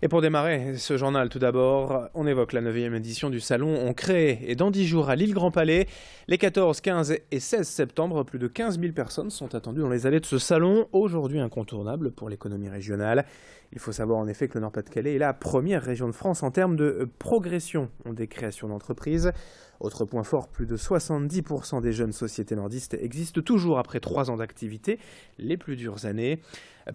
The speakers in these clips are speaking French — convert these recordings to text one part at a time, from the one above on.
Et pour démarrer ce journal, tout d'abord, on évoque la 9e édition du Salon On Crée. Et dans 10 jours à l'Île-Grand-Palais, les 14, 15 et 16 septembre, plus de 15 000 personnes sont attendues dans les allées de ce salon, aujourd'hui incontournable pour l'économie régionale. Il faut savoir en effet que le Nord-Pas-de-Calais est la première région de France en termes de progression des créations d'entreprises. Autre point fort, plus de 70% des jeunes sociétés nordistes existent toujours après 3 ans d'activité, les plus dures années.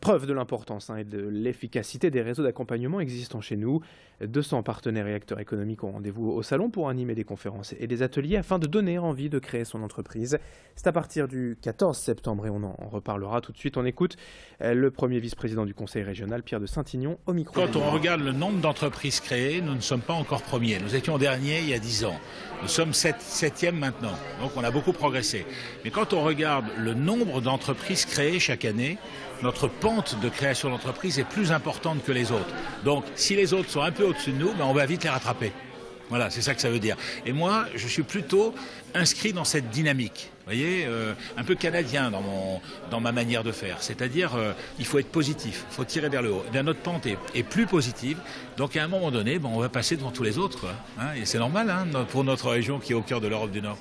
Preuve de l'importance et de l'efficacité des réseaux d'accompagnement existants chez nous. 200 partenaires et acteurs économiques ont rendez-vous au salon pour animer des conférences et des ateliers afin de donner envie de créer son entreprise. C'est à partir du 14 septembre et on en reparlera tout de suite. On écoute le premier vice-président du conseil régional, Pierre de Saint-Ignon, au micro. Quand on regarde le nombre d'entreprises créées, nous ne sommes pas encore premiers. Nous étions derniers il y a 10 ans. Nous sommes 7e maintenant, donc on a beaucoup progressé. Mais quand on regarde le nombre d'entreprises créées chaque année, notre pente de création d'entreprises est plus importante que les autres. Donc si les autres sont un peu au-dessus de nous, on va vite les rattraper. Voilà, c'est ça que ça veut dire. Et moi, je suis plutôt inscrit dans cette dynamique, vous voyez, un peu canadien dans ma manière de faire. C'est-à-dire, il faut être positif, il faut tirer vers le haut. Eh bien, notre pente est plus positive, donc à un moment donné, on va passer devant tous les autres, quoi. Et c'est normal pour notre région qui est au cœur de l'Europe du Nord.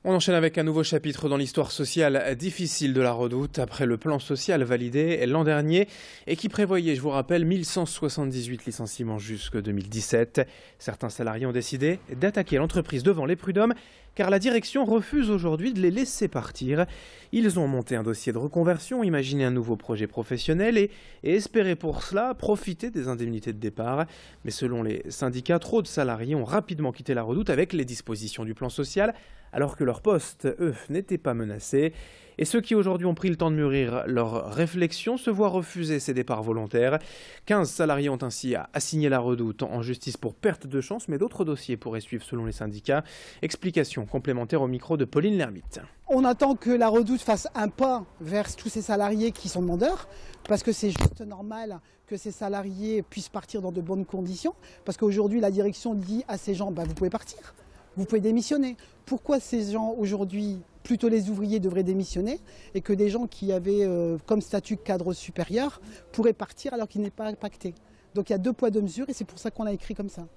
On enchaîne avec un nouveau chapitre dans l'histoire sociale difficile de la Redoute après le plan social validé l'an dernier et qui prévoyait, je vous rappelle, 1178 licenciements jusqu'en 2017. Certains salariés ont décidé d'attaquer l'entreprise devant les prud'hommes car la direction refuse aujourd'hui de les laisser partir. Ils ont monté un dossier de reconversion, imaginé un nouveau projet professionnel et espéré pour cela profiter des indemnités de départ. Mais selon les syndicats, trop de salariés ont rapidement quitté la Redoute avec les dispositions du plan social, alors que leurs postes, eux, n'étaient pas menacés. Et ceux qui aujourd'hui ont pris le temps de mûrir leur réflexion se voient refuser ces départs volontaires. 15 salariés ont ainsi assigné la Redoute en justice pour perte de chance, mais d'autres dossiers pourraient suivre selon les syndicats. Explication complémentaire au micro de Pauline Lermite. On attend que la Redoute fasse un pas vers tous ces salariés qui sont demandeurs, parce que c'est juste normal que ces salariés puissent partir dans de bonnes conditions, parce qu'aujourd'hui la direction dit à ces gens, vous pouvez partir. Vous pouvez démissionner. Pourquoi ces gens aujourd'hui, plutôt les ouvriers, devraient démissionner et que des gens qui avaient comme statut cadre supérieur pourraient partir alors qu'il n'est pas impacté? Donc il y a 2 poids 2 mesures et c'est pour ça qu'on l'a écrit comme ça.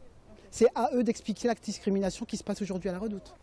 C'est à eux d'expliquer la discrimination qui se passe aujourd'hui à la Redoute.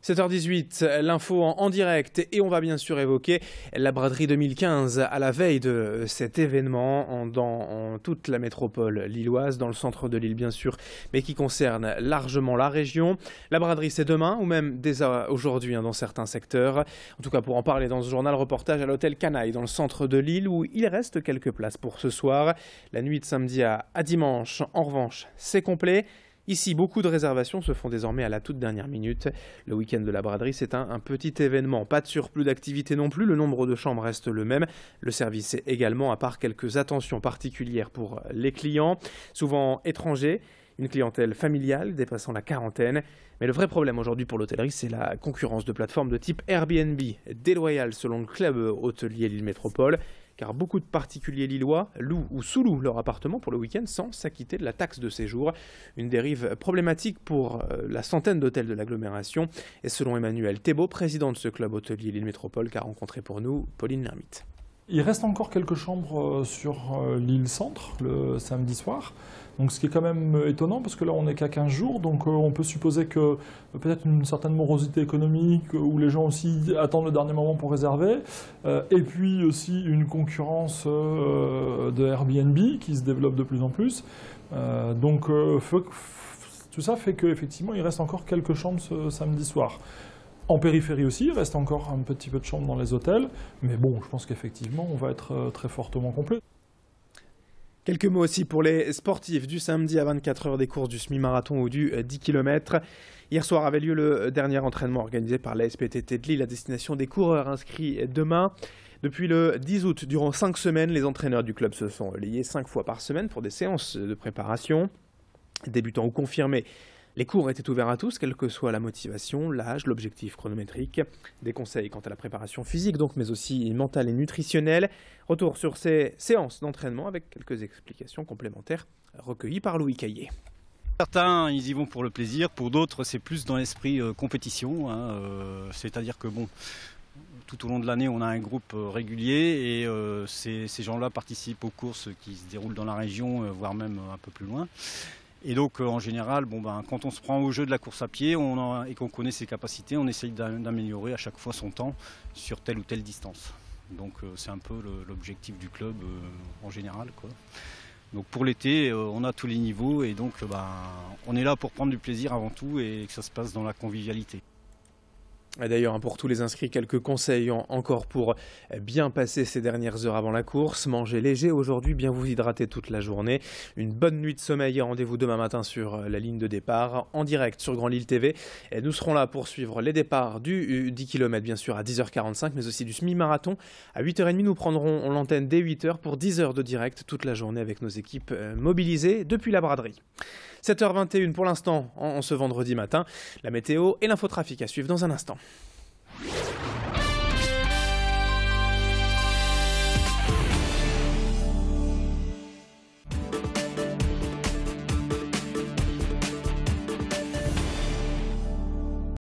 7h18, l'info en direct et on va bien sûr évoquer la braderie 2015 à la veille de cet événement dans toute la métropole lilloise, dans le centre de l'île bien sûr, mais qui concerne largement la région. La braderie c'est demain ou même dès aujourd'hui dans certains secteurs. En tout cas pour en parler dans ce journal, reportage à l'hôtel Canaille dans le centre de l'île où il reste quelques places pour ce soir. La nuit de samedi à dimanche, en revanche, c'est complet. Ici, beaucoup de réservations se font désormais à la toute dernière minute. Le week-end de la braderie, c'est un petit événement. Pas de surplus d'activité non plus, le nombre de chambres reste le même. Le service est également, à part quelques attentions particulières pour les clients, souvent étrangers, une clientèle familiale dépassant la quarantaine. Mais le vrai problème aujourd'hui pour l'hôtellerie, c'est la concurrence de plateformes de type Airbnb, déloyale selon le club hôtelier Lille Métropole. Car beaucoup de particuliers lillois louent ou sous-louent leur appartement pour le week-end sans s'acquitter de la taxe de séjour. Une dérive problématique pour la centaine d'hôtels de l'agglomération. Et selon Emmanuel Thébault, président de ce club hôtelier Lille Métropole, qu'a rencontré pour nous Pauline Lermite. Il reste encore quelques chambres sur l'île Centre le samedi soir. Donc ce qui est quand même étonnant parce que là on n'est qu'à 15 jours, donc on peut supposer que peut-être une certaine morosité économique où les gens aussi attendent le dernier moment pour réserver, et puis aussi une concurrence de Airbnb qui se développe de plus en plus. Donc tout ça fait qu'effectivement il reste encore quelques chambres ce samedi soir. En périphérie aussi, il reste encore un petit peu de chambres dans les hôtels, mais bon, je pense qu'effectivement on va être très fortement complet. Quelques mots aussi pour les sportifs du samedi à 24 h des courses du semi-marathon ou du 10 km. Hier soir avait lieu le dernier entraînement organisé par la SPTT de Lille à destination des coureurs inscrits demain. Depuis le 10 août, durant 5 semaines, les entraîneurs du club se sont liés 5 fois par semaine pour des séances de préparation. Débutants ou confirmés, les cours étaient ouverts à tous, quelle que soit la motivation, l'âge, l'objectif chronométrique. Des conseils quant à la préparation physique, donc, mais aussi mentale et nutritionnelle. Retour sur ces séances d'entraînement avec quelques explications complémentaires recueillies par Louis Caillé. Certains, ils y vont pour le plaisir, pour d'autres, c'est plus dans l'esprit compétition. C'est-à-dire que bon, tout au long de l'année, on a un groupe régulier et ces gens-là participent aux courses qui se déroulent dans la région, voire même un peu plus loin. Et donc, en général, quand on se prend au jeu de la course à pied et qu'on connaît ses capacités, on essaye d'améliorer à chaque fois son temps sur telle ou telle distance. Donc, c'est un peu l'objectif du club en général, quoi. Donc, pour l'été, on a tous les niveaux et donc, on est là pour prendre du plaisir avant tout et que ça se passe dans la convivialité. Et d'ailleurs, pour tous les inscrits, quelques conseils encore pour bien passer ces dernières heures avant la course. Mangez léger aujourd'hui, bien vous hydrater toute la journée. Une bonne nuit de sommeil et rendez-vous demain matin sur la ligne de départ en direct sur Grand Lille TV. Et nous serons là pour suivre les départs du 10 km bien sûr à 10h45, mais aussi du semi-marathon. À 8h30, nous prendrons l'antenne dès 8h pour 10 heures de direct toute la journée avec nos équipes mobilisées depuis la braderie. 7h21 pour l'instant en ce vendredi matin. La météo et l'infotrafic à suivre dans un instant.